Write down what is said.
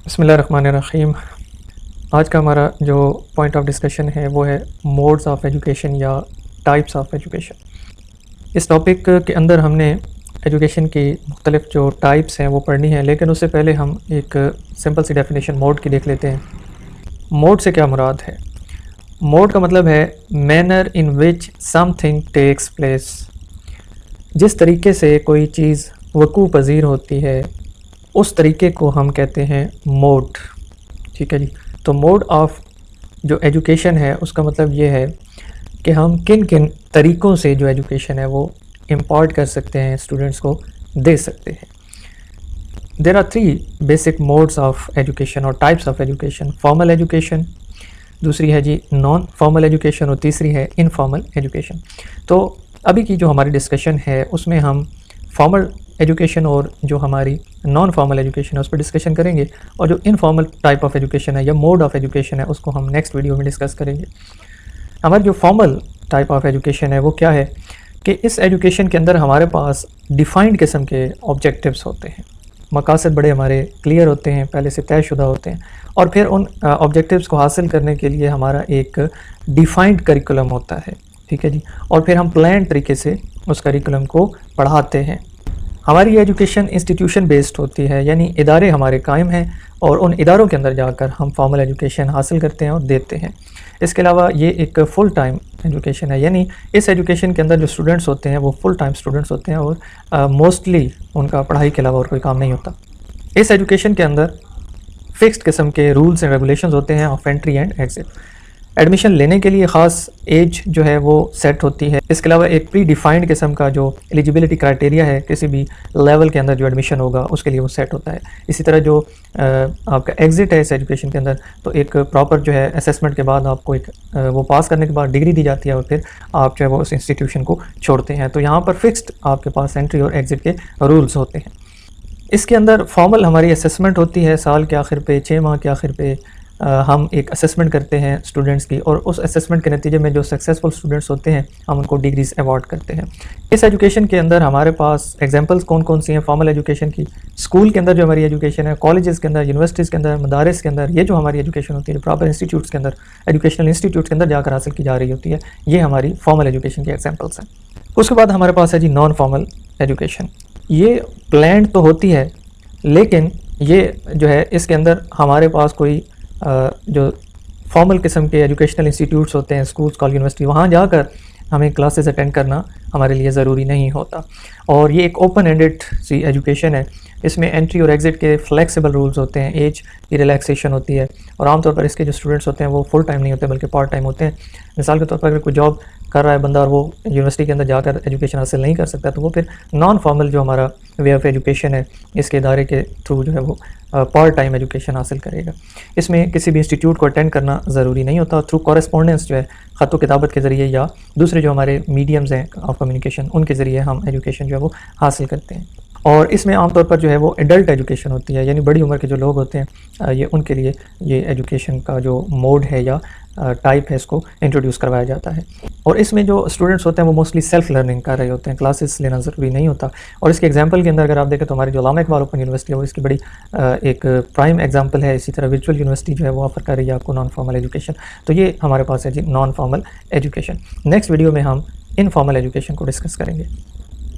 बिस्मिल्लाहिर्रहमानिर्रहीम। आज का हमारा जो पॉइंट ऑफ डिस्कशन है वो है मोड्स ऑफ़ एजुकेशन या टाइप्स ऑफ एजुकेशन। इस टॉपिक के अंदर हमने एजुकेशन की मुख्तलिफ जो टाइप्स हैं वो पढ़नी है, लेकिन उससे पहले हम एक सिंपल सी डेफिनेशन मोड की देख लेते हैं। मोड से क्या मुराद है? मोड का मतलब है manner in which something takes place. जिस तरीके से कोई चीज़ वकू पज़ीर होती है उस तरीके को हम कहते हैं मोड। ठीक है जी। तो मोड ऑफ जो एजुकेशन है उसका मतलब ये है कि हम किन किन तरीक़ों से जो एजुकेशन है वो इम्पार्ट कर सकते हैं, स्टूडेंट्स को दे सकते हैं। There are 3 basic modes of education और types of education. Formal education, दूसरी है जी नॉन फॉर्मल एजुकेशन और तीसरी है इनफॉर्मल एजुकेशन। तो अभी की जो हमारी डिस्कशन है उसमें हम फॉर्मल एजुकेशन और जो हमारी नॉन फॉर्मल एजुकेशन है उस पर डिस्कशन करेंगे, और जो इनफॉर्मल टाइप ऑफ एजुकेशन है या मोड ऑफ एजुकेशन है उसको हम नेक्स्ट वीडियो में डिस्कस करेंगे। हमारी जो फॉर्मल टाइप ऑफ एजुकेशन है वो क्या है कि इस एजुकेशन के अंदर हमारे पास डिफ़ाइंड किस्म के ऑब्जेक्टिव्स होते हैं, मकासद बड़े हमारे क्लियर होते हैं, पहले से तयशुदा होते हैं, और फिर उन ऑब्जेक्टिव्स को हासिल करने के लिए हमारा एक डिफ़ाइंड करिकुलम होता है। ठीक है जी। और फिर हम प्लान तरीके से उस करिकुलम को पढ़ाते हैं। हमारी एजुकेशन इंस्टीट्यूशन बेस्ड होती है, यानी इदारे हमारे कायम हैं और उन इदारों के अंदर जाकर हम फॉर्मल एजुकेशन हासिल करते हैं और देते हैं। इसके अलावा ये एक फ़ुल टाइम एजुकेशन है, यानी इस एजुकेशन के अंदर जो स्टूडेंट्स होते हैं वो फुल टाइम स्टूडेंट्स होते हैं और मोस्टली उनका पढ़ाई के अलावा और कोई काम नहीं होता। इस एजुकेशन के अंदर फ़िक्स्ड किस्म के रूल्स एंड रेगुलेशंस होते हैं of entry and exit. Admission लेने के लिए ख़ास एज जो है वो सेट होती है। इसके अलावा एक प्री डिफाइंड किस्म का जो एलिजिबिलिटी क्राइटेरिया है किसी भी लेवल के अंदर जो एडमिशन होगा उसके लिए वो सेट होता है। इसी तरह जो आपका एग्ज़िट है इस एजुकेशन के अंदर, तो एक प्रॉपर जो है असेसमेंट के बाद आपको एक वो पास करने के बाद डिग्री दी जाती है और फिर आप जो है वो उस इंस्टीट्यूशन को छोड़ते हैं। तो यहाँ पर फिक्स्ड आपके पास एंट्री और एग्ज़िट के रूल्स होते हैं। इसके अंदर फॉर्मल हमारी असेसमेंट होती है साल के आखिर पे, 6 माह के आखिर पे हम एक असेसमेंट करते हैं स्टूडेंट्स की, और उस असेसमेंट के नतीजे में जो सक्सेसफुल स्टूडेंट्स होते हैं हम उनको डिग्रीज अवार्ड करते हैं। इस एजुकेशन के अंदर हमारे पास एग्जांपल्स कौन कौन सी हैं फॉर्मल एजुकेशन की? स्कूल के अंदर जो हमारी एजुकेशन है, कॉलेजेस के अंदर, यूनिवर्सिटीज़ के अंदर, मदारिस के अंदर, ये जो हमारी एजुकेशन होती है प्रॉपर इंस्टीट्यूट्स के अंदर, एजुकेशनल इंस्टीट्यूट्स के अंदर जाकर हासिल की जा रही होती है, ये हमारी फॉर्मल एजुकेशन की एग्जाम्पल्स हैं। उसके बाद हमारे पास है जी नॉन फॉर्मल एजुकेशन। ये प्लान तो होती है, लेकिन ये जो है इसके अंदर हमारे पास कोई जो फॉर्मल किस्म के एजुकेशनल इंस्टीट्यूट्स होते हैं, स्कूल्स, कॉलेज, यूनिवर्सिटी, वहाँ जाकर हमें क्लासेस अटेंड करना हमारे लिए ज़रूरी नहीं होता। और ये एक ओपन एंडेड सी एजुकेशन है। इसमें एंट्री और एग्ज़िट के फ्लेक्सिबल रूल्स होते हैं, एज की रिलैक्सेशन होती है, और आमतौर पर इसके जो स्टूडेंट्स होते हैं वो फुल टाइम नहीं होते बल्कि पार्ट टाइम होते हैं। मिसाल के तौर पर अगर कोई जॉब कर रहा है बंदा और वो यूनिवर्सिटी के अंदर जाकर एजुकेशन हासिल नहीं कर सकता, तो वो फिर नॉन फॉर्मल जो हमारा वे ऑफ एजुकेशन है इसके इदारे के थ्रू जो है वो पार्ट टाइम एजुकेशन हासिल करेगा। इसमें किसी भी इंस्टीट्यूट को अटेंड करना ज़रूरी नहीं होता। थ्रू कॉरेस्पॉन्डेंस जो है ख़त व किताबत के ज़रिए या दूसरे जो हमारे मीडियम्स हैं ऑफ कम्युनिकेशन उनके ज़रिए हम एजुकेशन जो है वो हासिल करते हैं। और इसमें आमतौर पर जो है वो एडल्ट एजुकेशन होती है, यानी बड़ी उम्र के जो लोग होते हैं ये उनके लिए ये एजुकेशन का जो मोड है या टाइप है इसको इंट्रोड्यूस करवाया जाता है। और इसमें जो स्टूडेंट्स होते हैं वो मोस्टली सेल्फ लर्निंग कर रहे होते हैं, क्लासेस लेना ज़रूरी नहीं होता। और इसके एग्जांपल के अंदर अगर आप देखें तो हमारी जो अल्लामा इकबाल ओपन यूनिवर्सिटी है वो इसकी बड़ी एक प्राइम एग्जांपल है। इसी तरह वर्चुअल यूनिवर्सिटी जो है वो ऑफर कर रही है आपको नॉन फॉर्मल एजुकेशन। तो ये हमारे पास है जी non formal education. Next video में हम इनफॉर्मल एजुकेशन को डिस्कस करेंगे।